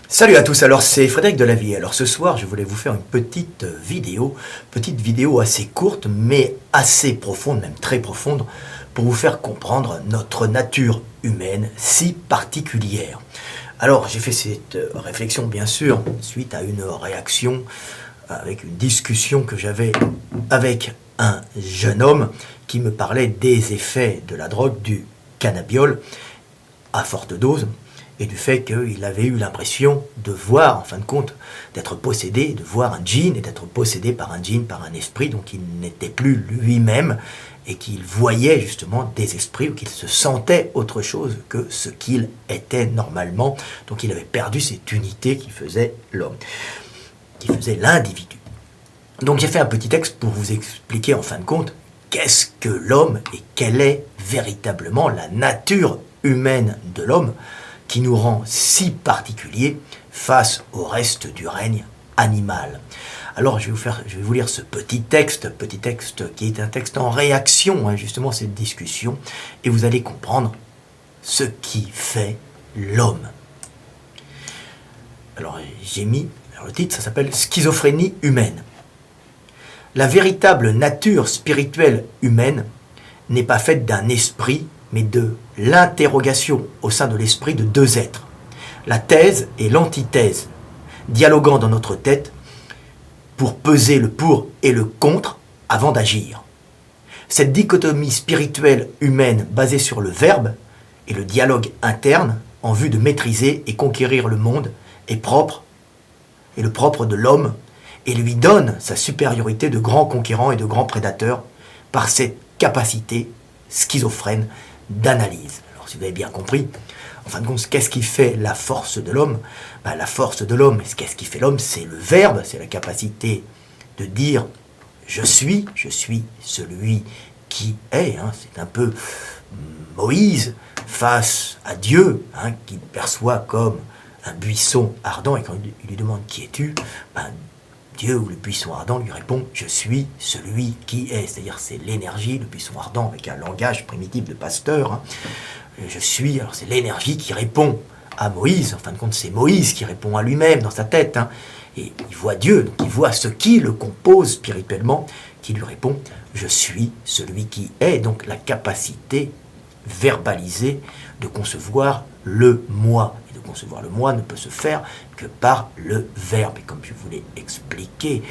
Salut à tous, alors c'est Frédéric Delavier. Alors ce soir, je voulais vous faire une petite vidéo assez courte, mais assez profonde, même très profonde, pour vous faire comprendre notre nature humaine si particulière. Alors j'ai fait cette réflexion, bien sûr, suite à une réaction, avec une discussion que j'avais avec un jeune homme qui me parlait des effets de la drogue, du cannabiol, à forte dose, et du fait qu'il avait eu l'impression de voir, en fin de compte, d'être possédé, de voir un djinn et d'être possédé par un djinn, par un esprit, donc il n'était plus lui-même et qu'il voyait justement des esprits ou qu'il se sentait autre chose que ce qu'il était normalement. Donc il avait perdu cette unité qui faisait l'homme, qui faisait l'individu. Donc j'ai fait un petit texte pour vous expliquer en fin de compte qu'est-ce que l'homme et quelle est véritablement la nature humaine de l'homme qui nous rend si particuliers face au reste du règne animal. Alors je vais vous lire ce petit texte qui est un texte en réaction justement à cette discussion, et vous allez comprendre ce qui fait l'homme. Alors le titre, ça s'appelle Schizophrénie humaine. La véritable nature spirituelle humaine n'est pas faite d'un esprit, mais de l'interrogation au sein de l'esprit de deux êtres, la thèse et l'antithèse, dialoguant dans notre tête pour peser le pour et le contre avant d'agir. Cette dichotomie spirituelle humaine basée sur le verbe et le dialogue interne en vue de maîtriser et conquérir le monde est propre, et le propre de l'homme, et lui donne sa supériorité de grand conquérant et de grand prédateur par cette capacité schizophrène d'analyse. Alors si vous avez bien compris, en fin de compte, qu'est-ce qui fait la force de l'homme? La force de l'homme, qu'est-ce qui fait l'homme? C'est le verbe, c'est la capacité de dire je suis celui qui est. C'est un peu Moïse face à Dieu, qu'il perçoit comme un buisson ardent, et quand il lui demande qui es-tu, Dieu ou le buisson ardent lui répond « Je suis celui qui est », c'est-à-dire c'est l'énergie, le buisson ardent avec un langage primitif de pasteur. Je suis, alors c'est l'énergie qui répond à Moïse, en fin de compte c'est Moïse qui répond à lui-même dans sa tête, et il voit Dieu, donc il voit ce qui le compose spirituellement, qui lui répond « Je suis celui qui est », donc la capacité verbalisée de concevoir le moi. Et de concevoir le moi ne peut se faire que par le verbe. Et comme je vous l'ai expliqué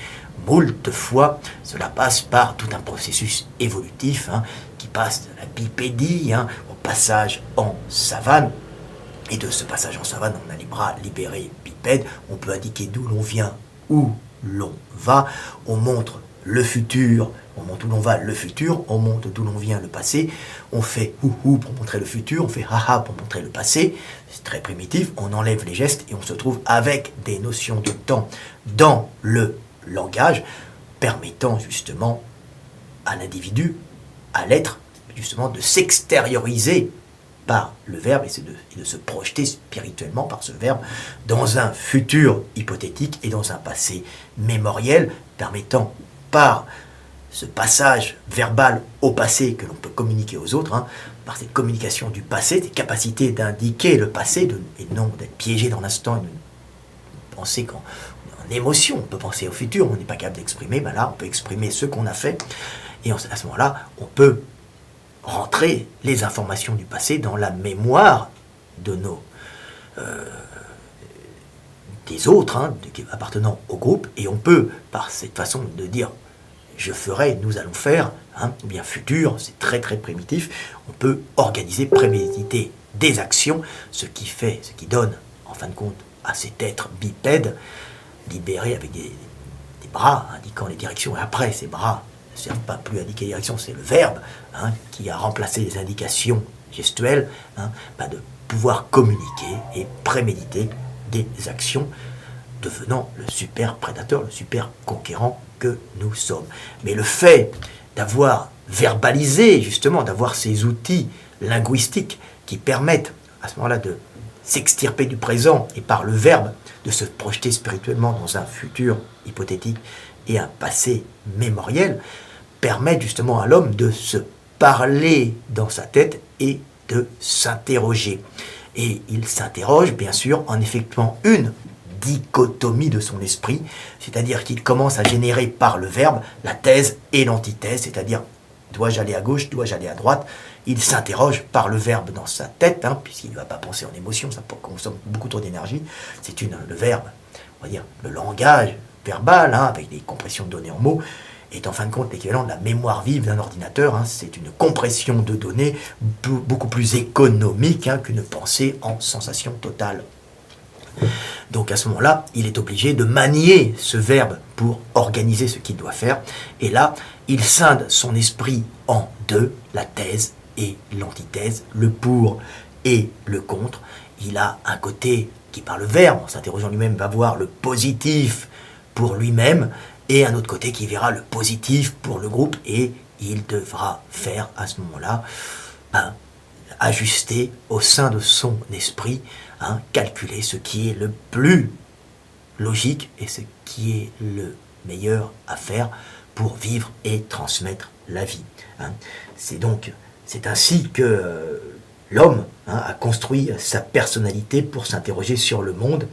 moult fois, cela passe par tout un processus évolutif qui passe de la bipédie au passage en savane. Et de ce passage en savane, on a les bras libérés bipèdes, on peut indiquer d'où l'on vient, où l'on va, on montre le futur, on montre où l'on va, le futur, on montre d'où l'on vient, le passé, on fait hou pour montrer le futur, on fait ha pour montrer le passé, c'est très primitif, on enlève les gestes et on se trouve avec des notions de temps dans le langage, permettant justement à l'individu, à l'être, justement de s'extérioriser par le verbe et de se projeter spirituellement par ce verbe dans un futur hypothétique et dans un passé mémoriel, permettant par ce passage verbal au passé que l'on peut communiquer aux autres, par cette communication du passé, des capacités d'indiquer le passé et non d'être piégé dans l'instant et de penser qu'en émotion, on peut penser au futur, on n'est pas capable d'exprimer, là on peut exprimer ce qu'on a fait, et à ce moment-là on peut rentrer les informations du passé dans la mémoire de des autres, appartenant au groupe, et on peut, par cette façon de dire je ferai, nous allons faire, ou bien futur, c'est très très primitif, on peut organiser, préméditer des actions, ce qui donne, en fin de compte, à cet être bipède, libéré avec des bras indiquant les directions, et après ces bras ne servent pas plus à indiquer les directions, c'est le verbe qui a remplacé les indications gestuelles, de pouvoir communiquer et préméditer des actions, devenant le super prédateur, le super conquérant que nous sommes. Mais le fait d'avoir verbalisé, justement, d'avoir ces outils linguistiques qui permettent à ce moment-là de s'extirper du présent et par le verbe de se projeter spirituellement dans un futur hypothétique et un passé mémoriel, permet justement à l'homme de se parler dans sa tête et de s'interroger. Et il s'interroge, bien sûr, en effectuant une dichotomie de son esprit, c'est-à-dire qu'il commence à générer par le verbe la thèse et l'antithèse, c'est-à-dire dois-je aller à gauche, dois-je aller à droite. Il s'interroge par le verbe dans sa tête, puisqu'il ne va pas penser en émotion, ça consomme beaucoup trop d'énergie. C'est le verbe, on va dire, le langage verbal, avec des compressions de données en mots, est en fin de compte l'équivalent de la mémoire vive d'un ordinateur. C'est une compression de données beaucoup plus économique qu'une pensée en sensation totale. Donc à ce moment-là, il est obligé de manier ce verbe pour organiser ce qu'il doit faire. Et là, il scinde son esprit en deux, la thèse et l'antithèse, le pour et le contre. Il a un côté qui, par le verbe, en s'interrogeant lui-même, va voir le positif pour lui-même, et un autre côté qui verra le positif pour le groupe, et il devra faire à ce moment-là, ajuster au sein de son esprit, calculer ce qui est le plus logique et ce qui est le meilleur à faire pour vivre et transmettre la vie. C'est ainsi que l'homme a construit sa personnalité pour s'interroger sur le monde.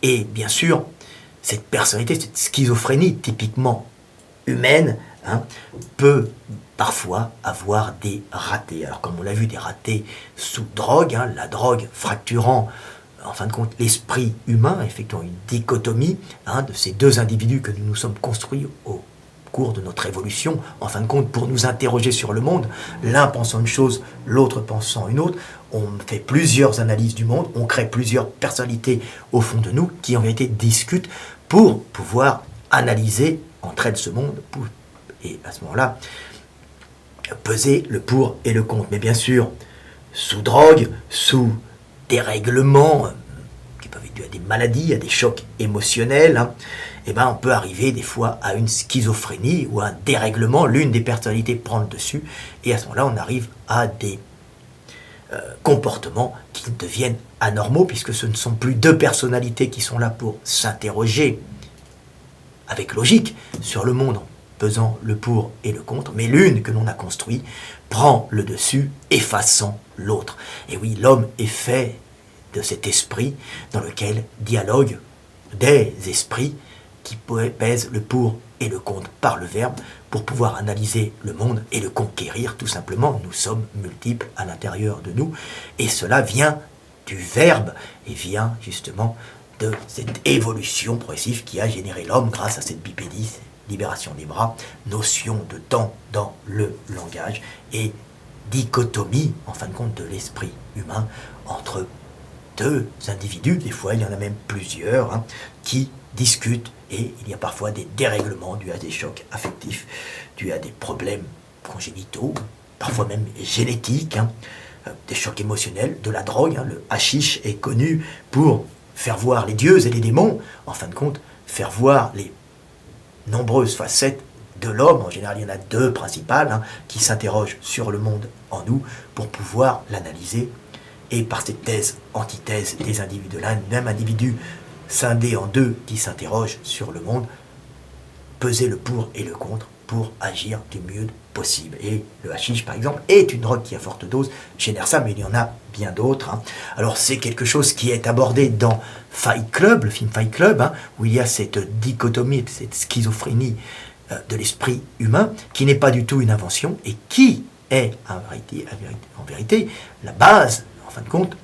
Et bien sûr, cette personnalité, cette schizophrénie typiquement humaine, peut parfois avoir des ratés. Alors comme on l'a vu, des ratés sous drogue, la drogue fracturant en fin de compte l'esprit humain, effectuant une dichotomie de ces deux individus que nous nous sommes construits au cours de notre évolution, en fin de compte pour nous interroger sur le monde, l'un pensant une chose, l'autre pensant une autre. On fait plusieurs analyses du monde, on crée plusieurs personnalités au fond de nous qui en vérité discutent pour pouvoir analyser entre elles ce monde, et à ce moment-là, peser le pour et le contre. Mais bien sûr, sous drogue, sous dérèglement, qui peuvent être dus à des maladies, à des chocs émotionnels, on peut arriver des fois à une schizophrénie ou à un dérèglement, l'une des personnalités prend le dessus, et à ce moment-là, on arrive à des comportements qui deviennent anormaux, puisque ce ne sont plus deux personnalités qui sont là pour s'interroger avec logique sur le monde, en pesant le pour et le contre, mais l'une que l'on a construite prend le dessus, effaçant l'autre. Et oui, l'homme est fait de cet esprit dans lequel dialoguent des esprits qui pèsent le pour et le contre par le verbe pour pouvoir analyser le monde et le conquérir tout simplement. Nous sommes multiples à l'intérieur de nous, et cela vient du verbe et vient justement de cette évolution progressive qui a généré l'homme grâce à cette bipédie, libération des bras, notion de temps dans le langage et dichotomie, en fin de compte, de l'esprit humain entre deux individus, des fois il y en a même plusieurs, qui discutent, et il y a parfois des dérèglements dus à des chocs affectifs, dus à des problèmes congénitaux, parfois même génétiques, des chocs émotionnels, de la drogue. Le hashish est connu pour faire voir les dieux et les démons, en fin de compte, faire voir les nombreuses facettes de l'homme. En général, il y en a deux principales, qui s'interrogent sur le monde en nous pour pouvoir l'analyser. Et par cette thèse, antithèse des individus, l'un même individu scindé en deux qui s'interrogent sur le monde, peser le pour et le contre pour agir du mieux possible. Et le hashish, par exemple, est une drogue qui, à forte dose, génère ça, mais il y en a bien d'autres. Alors, c'est quelque chose qui est abordé dans Fight Club, le film Fight Club, où il y a cette dichotomie, cette schizophrénie de l'esprit humain, qui n'est pas du tout une invention, et qui est, en vérité, la base, en fin de compte,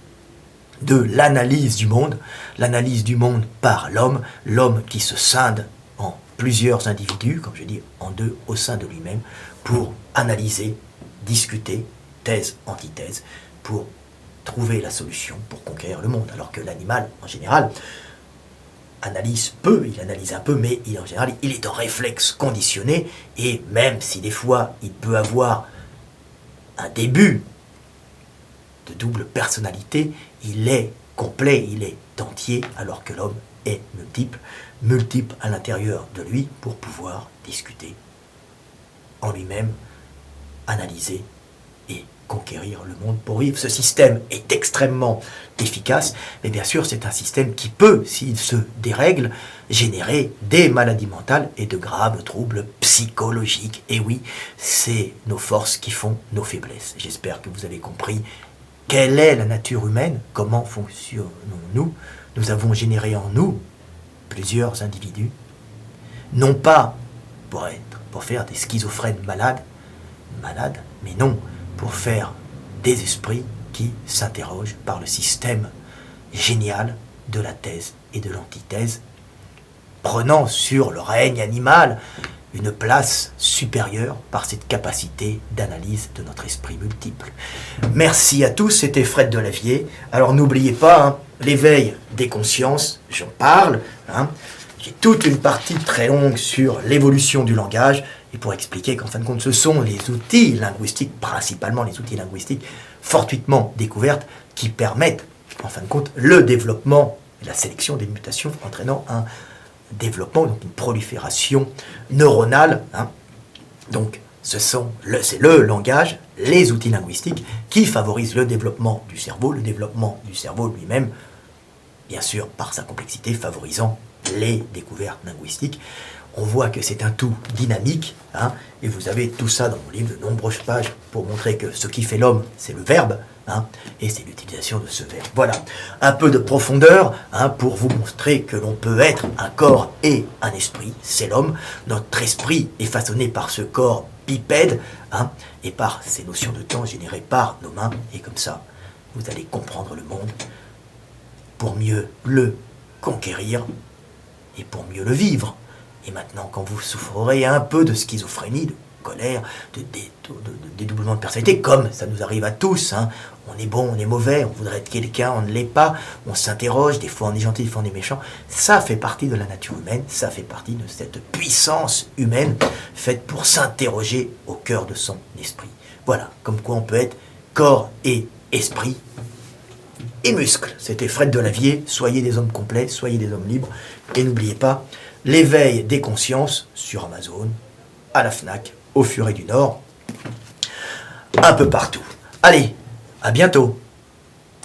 de l'analyse du monde par l'homme, l'homme qui se scinde en plusieurs individus, comme je dis, en deux au sein de lui-même, pour analyser, discuter, thèse, antithèse, pour trouver la solution pour conquérir le monde. Alors que l'animal, en général, analyse peu, il analyse un peu, mais en général, il est en réflexe conditionné, et même si des fois, il peut avoir un début de double personnalité, il est complet, il est entier, alors que l'homme est multiple à l'intérieur de lui pour pouvoir discuter en lui-même, analyser et conquérir le monde pour vivre. Ce système est extrêmement efficace, mais bien sûr c'est un système qui peut, s'il se dérègle, générer des maladies mentales et de graves troubles psychologiques. Et oui, c'est nos forces qui font nos faiblesses. J'espère que vous avez compris Quelle est la nature humaine? Comment fonctionnons-nous? Nous avons généré en nous plusieurs individus, non pas pour faire des schizophrènes malades, mais non, pour faire des esprits qui s'interrogent par le système génial de la thèse et de l'antithèse, prenant sur le règne animal une place supérieure par cette capacité d'analyse de notre esprit multiple. Merci à tous, c'était Fred Delavier. Alors n'oubliez pas, hein, l'éveil des consciences, j'en parle. J'ai toute une partie très longue sur l'évolution du langage, et pour expliquer qu'en fin de compte, ce sont les outils linguistiques, principalement les outils linguistiques fortuitement découvertes, qui permettent, en fin de compte, le développement et la sélection des mutations entraînant un développement, donc une prolifération neuronale. Donc, c'est le langage, les outils linguistiques qui favorisent le développement du cerveau lui-même, bien sûr, par sa complexité, favorisant les découvertes linguistiques. On voit que c'est un tout dynamique, et vous avez tout ça dans mon livre, de nombreuses pages, pour montrer que ce qui fait l'homme, c'est le verbe, et c'est l'utilisation de ce verbe. Voilà, un peu de profondeur, pour vous montrer que l'on peut être un corps et un esprit, c'est l'homme. Notre esprit est façonné par ce corps bipède, et par ces notions de temps générées par nos mains, et comme ça, vous allez comprendre le monde pour mieux le conquérir et pour mieux le vivre. Et maintenant, quand vous souffrerez un peu de schizophrénie, de colère, de dédoublement de personnalité, comme ça nous arrive à tous, on est bon, on est mauvais, on voudrait être quelqu'un, on ne l'est pas, on s'interroge, des fois on est gentil, des fois on est méchant, ça fait partie de la nature humaine, ça fait partie de cette puissance humaine faite pour s'interroger au cœur de son esprit. Voilà, comme quoi on peut être corps et esprit et muscles. C'était Fred Delavier, soyez des hommes complets, soyez des hommes libres, et n'oubliez pas, l'éveil des consciences sur Amazon, à la FNAC, au Furet du Nord, un peu partout. Allez, à bientôt.